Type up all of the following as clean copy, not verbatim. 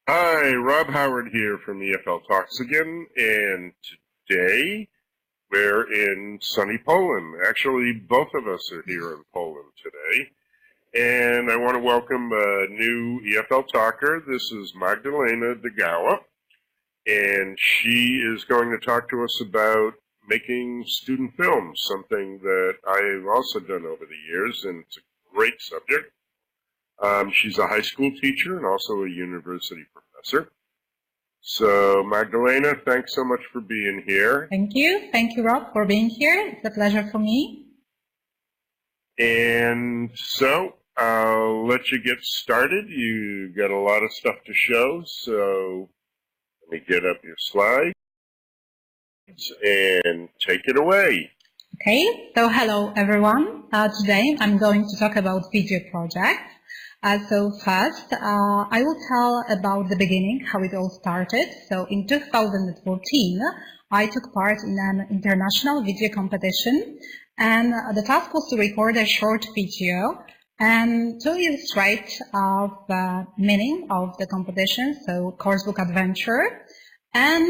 Hi, Rob Howard here from EFL Talks again, and today we're in sunny Poland. Actually, both of us are here in Poland today, and I want to welcome a new EFL talker. This is Magdalena Dygala, and she is going to talk to us about making student films, something that I've also done over the years, and it's a great subject. She's a high school teacher and also a university professor. So, Magdalena, thanks so much for being here. Thank you. Thank you, Rob, for being here. It's a pleasure for me. And so, I'll let you get started. You got a lot of stuff to show, so let me get up your slides and take it away. Okay, so hello, everyone. Today, I'm going to talk about video projects. So first, I will tell about the beginning, how it all started. So in 2014, I took part in an international video competition, and the task was to record a short video and to illustrate the meaning of the competition, so coursebook adventure, and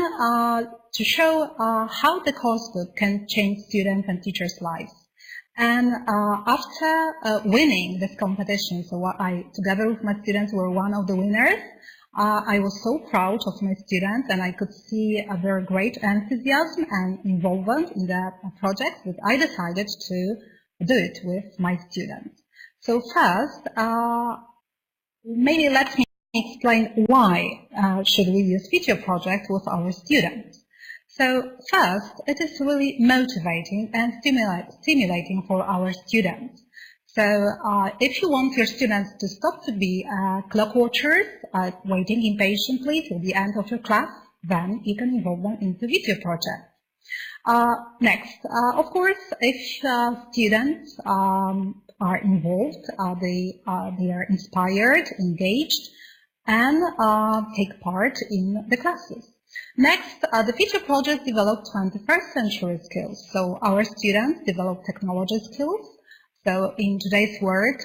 to show how the coursebook can change students' and teachers' lives. And after winning this competition, so I, together with my students, were one of the winners, I was so proud of my students, and I could see their great enthusiasm and involvement in the project that I decided to do it with my students. So first, maybe let me explain why should we use video projects with our students. So first, it is really motivating and stimulating for our students. So if you want your students to stop to be clock watchers, waiting impatiently till the end of your class, then you can involve them into video projects. Next, of course, if students are involved, they are inspired, engaged, and take part in the classes. Next, the video project developed 21st century skills. So our students develop technology skills. So in today's world,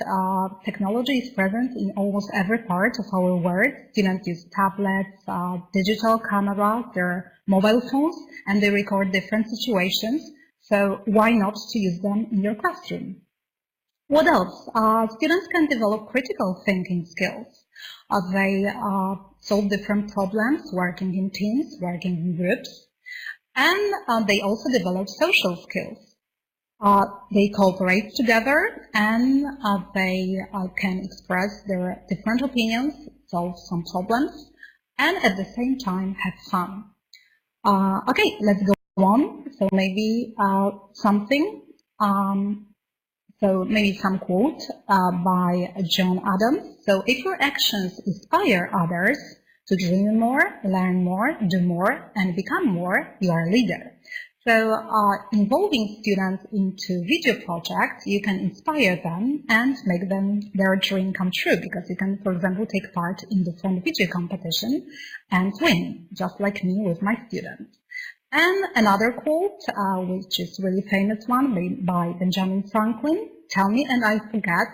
technology is present in almost every part of our world. Students use tablets, digital cameras, their mobile phones, and they record different situations. So why not to use them in your classroom? What else? Students can develop critical thinking skills. They solve different problems, working in teams, working in groups, and they also develop social skills. They cooperate together, and they can express their different opinions, solve some problems, and at the same time have fun. Okay, let's go on. So maybe something. So maybe some quote by John Adams. So if your actions inspire others to dream more, learn more, do more, and become more, you are a leader. So involving students into video projects, you can inspire them and make them their dream come true, because you can, for example, take part in different video competition and win, just like me with my students. And another quote, which is really famous one by Benjamin Franklin: "Tell me and I forget,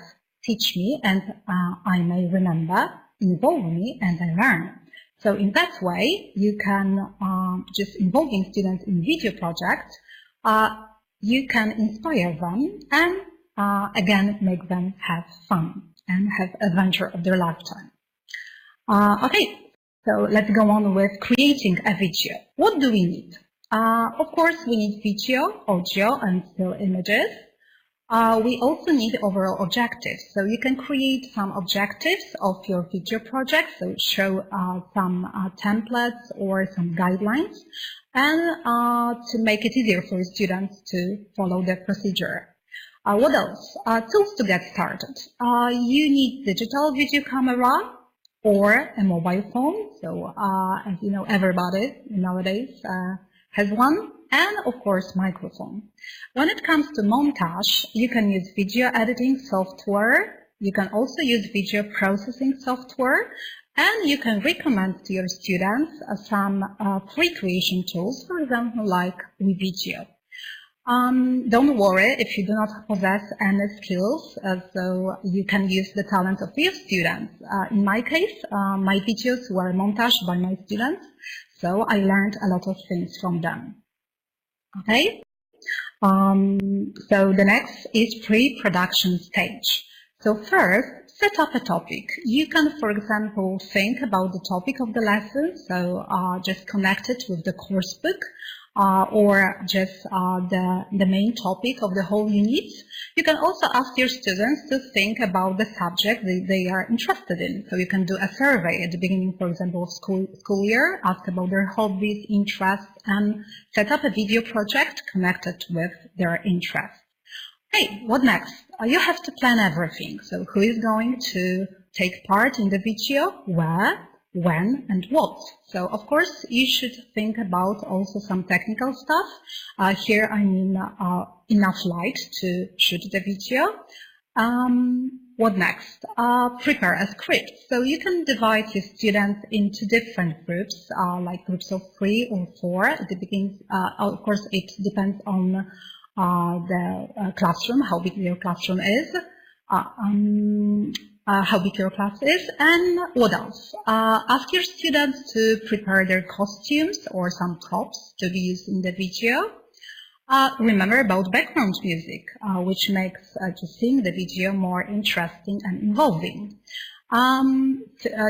teach me and I may remember, involve me and I learn." So in that way, you can, just involving students in video projects, you can inspire them and again make them have fun and have adventure of their lifetime. Okay, so let's go on with creating a video. What do we need? Of course, we need video, audio, and still images. We also need overall objectives. So you can create some objectives of your video project, so show some templates or some guidelines, and to make it easier for students to follow the procedure. What else? Tools to get started. You need digital video camera or a mobile phone. So as you know, everybody nowadays has one, and of course microphone. When it comes to montage, you can use video editing software, you can also use video processing software, and you can recommend to your students some free creation tools, for example, like WeVideo. Don't worry if you do not possess any skills, so you can use the talent of your students. In my case, my videos were montaged by my students, so I learned a lot of things from them. Okay? So the next is pre-production stage. So first, set up a topic. You can, for example, think about the topic of the lesson, so just connect it with the course book, or just the main topic of the whole unit. You can also ask your students to think about the subject they are interested in. So you can do a survey at the beginning, for example, of school year, ask about their hobbies, interests, and set up a video project connected with their interests. Okay, what next? You have to plan everything. So who is going to take part in the video, where, when, and what. So of course you should think about also some technical stuff. Here I mean enough light to shoot the video. What next? Prepare a script. So you can divide your students into different groups, like groups of 3 or 4. At the beginning, of course, it depends on the classroom, how big your classroom is. How big your class is, and what else? Ask your students to prepare their costumes or some props to be used in the video. Remember about background music, which makes just seeing the video more interesting and involving.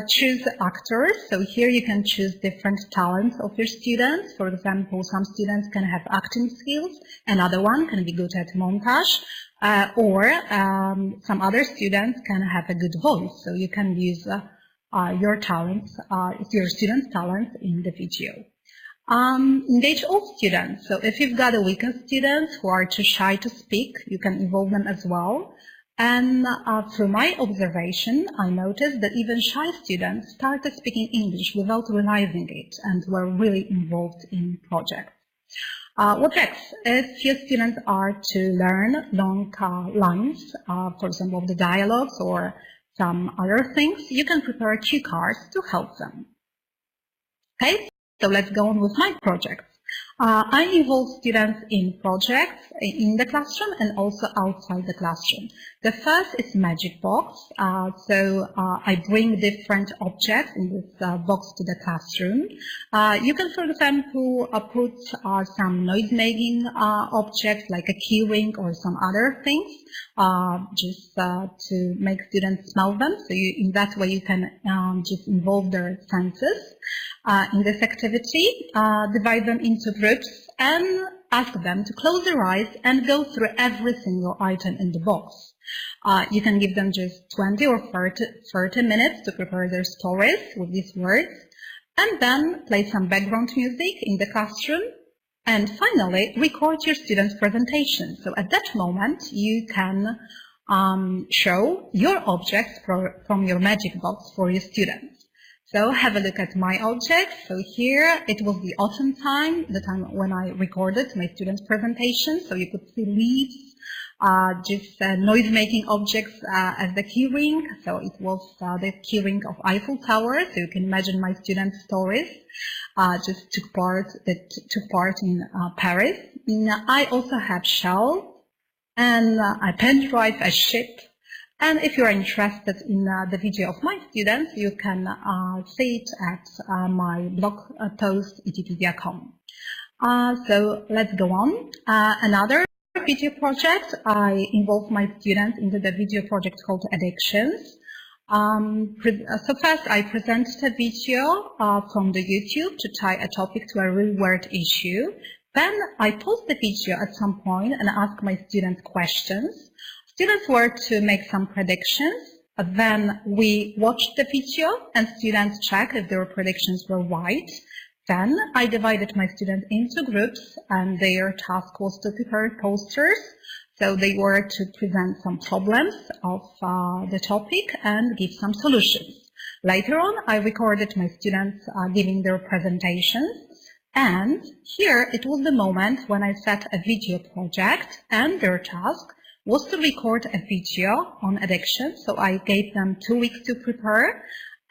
Choose actors. So here you can choose different talents of your students. For example, some students can have acting skills, another one can be good at montage, or some other students can have a good voice. So you can use your talents, your students' talents in the video. Engage all students. So if you've got a weaker students who are too shy to speak, you can involve them as well. And through my observation, I noticed that even shy students started speaking English without realizing it and were really involved in projects. What next? If your students are to learn long lines, for example, of the dialogues or some other things, you can prepare cue cards to help them. Okay, so let's go on with my projects. I involve students in projects in the classroom and also outside the classroom. The first is Magic Box. I bring different objects in this box to the classroom. You can, for example, put some noise-making objects like a key ring or some other things, just to make students smell them. So in that way you can just involve their senses in this activity. Divide them into groups and ask them to close their eyes and go through every single item in the box. You can give them just 20 or 30 minutes to prepare their stories with these words, and then play some background music in the classroom, and finally record your students' presentation. So at that moment you can show your objects from your Magic Box for your students. So have a look at my object. So here it was the autumn time, the time when I recorded my students' presentation. So you could see leaves, just noise-making objects as the key ring. So it was the key ring of Eiffel Tower. So you can imagine my students' stories just took part in Paris. I also have shell and a pen drive, a ship. And if you are interested in the video of my students, you can see it at my blog post, etpedia.com. So let's go on. Another video project, I involve my students into the video project called Addictions. So first I presented a video from the YouTube to tie a topic to a real-world issue. Then I pause the video at some point and ask my students questions. Students were to make some predictions. Then we watched the video and students checked if their predictions were right. Then I divided my students into groups and their task was to prepare posters. So they were to present some problems of the topic and give some solutions. Later on, I recorded my students giving their presentations. And here it was the moment when I set a video project, and their task was to record a video on addiction. So I gave them 2 weeks to prepare,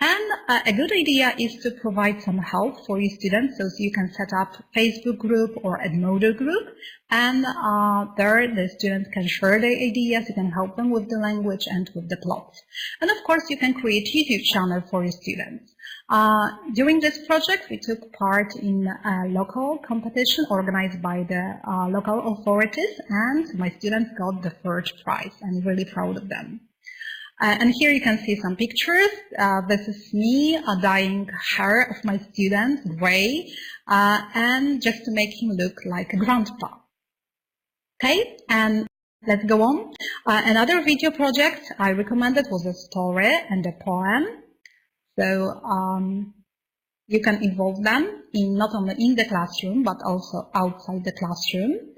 And a good idea is to provide some help for your students, so you can set up a Facebook group or a Moodle group, and there the students can share their ideas, you can help them with the language and with the plots. And of course, you can create a YouTube channel for your students. During this project, we took part in a local competition organized by the local authorities, and my students got the first prize. I'm really proud of them. And here you can see some pictures. This is me dyeing hair of my student gray, and just to make him look like a grandpa. Okay, and let's go on. Another video project I recommended was a story and a poem. So you can involve them in not only in the classroom, but also outside the classroom.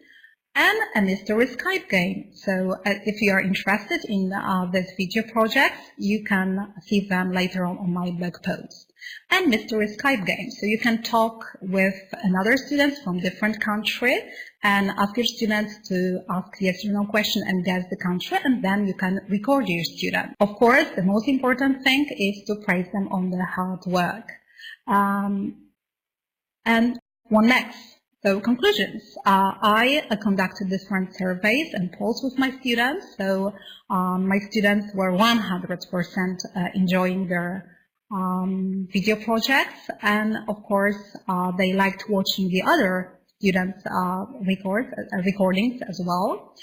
And a mystery Skype game. So if you are interested in this video project, you can see them later on my blog post. And mystery Skype game. So you can talk with another students from different country and ask your students to ask yes or no question and guess the country, and then you can record your student. Of course, the most important thing is to praise them on their hard work. And what next? So conclusions. I conducted different surveys and polls with my students. So my students were 100% enjoying their video projects, and of course they liked watching the other students' recordings as well.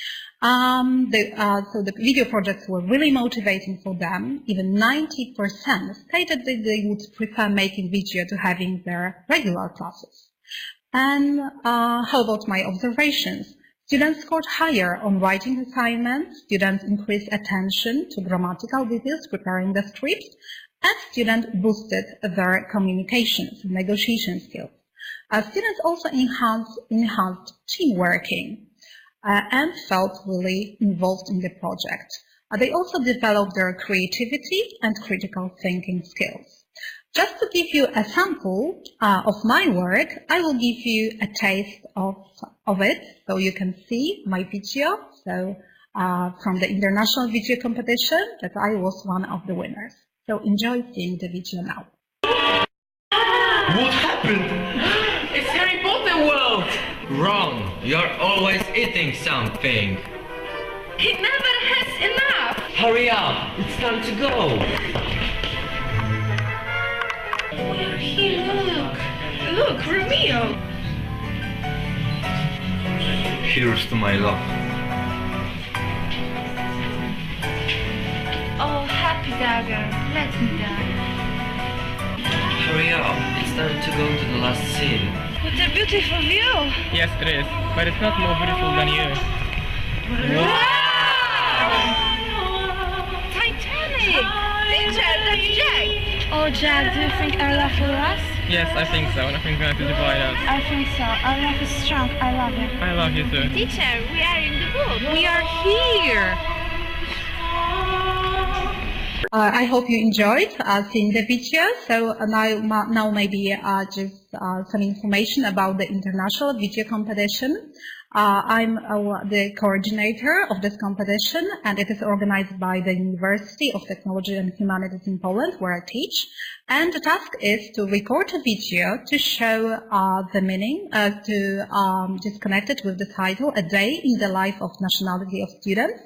So the video projects were really motivating for them. Even 90% stated that they would prefer making video to having their regular classes. And how about my observations? Students scored higher on writing assignments, students increased attention to grammatical details preparing the scripts, and students boosted their communications and negotiation skills. Students also enhanced team working and felt really involved in the project. They also developed their creativity and critical thinking skills. Just to give you a sample of my work, I will give you a taste of it, so you can see my video. So from the international video competition, that I was one of the winners. So enjoy seeing the video now. What happened? It's Harry Potter world! Wrong. You're always eating something. He never has enough. Hurry up. It's time to go. We're here. Look, Romeo. Here's to my love. Oh, happy dagger, let me die. Hurry up. It's time to go to the last scene. What a beautiful view. Yes, it is, but it's not more beautiful than you. Wow! Titanic! Teacher, that's Jack! Oh, Jack, do you think our love will last? Yes, I think so. Nothing's going to divide us. I think so. Our love is strong. I love you. I love you too. Teacher, we are in the book. We are here. I hope you enjoyed seeing the video. So now maybe just some information about the international video competition. I'm the coordinator of this competition, and it is organized by the University of Technology and Humanities in Poland, where I teach. And the task is to record a video to show the meaning, just connect it with the title, A Day in the Life of Nationality of Students.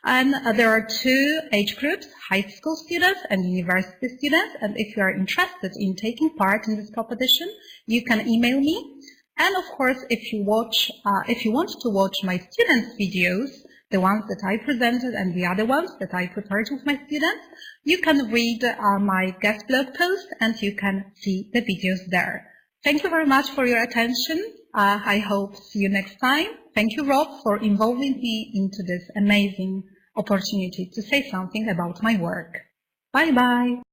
And there are two age groups, high school students and university students. And if you are interested in taking part in this competition, you can email me. And of course, if you want to watch my students' videos, the ones that I presented and the other ones that I prepared with my students, you can read my guest blog post and you can see the videos there. Thank you very much for your attention. I hope to see you next time. Thank you, Rob, for involving me into this amazing opportunity to say something about my work. Bye-bye.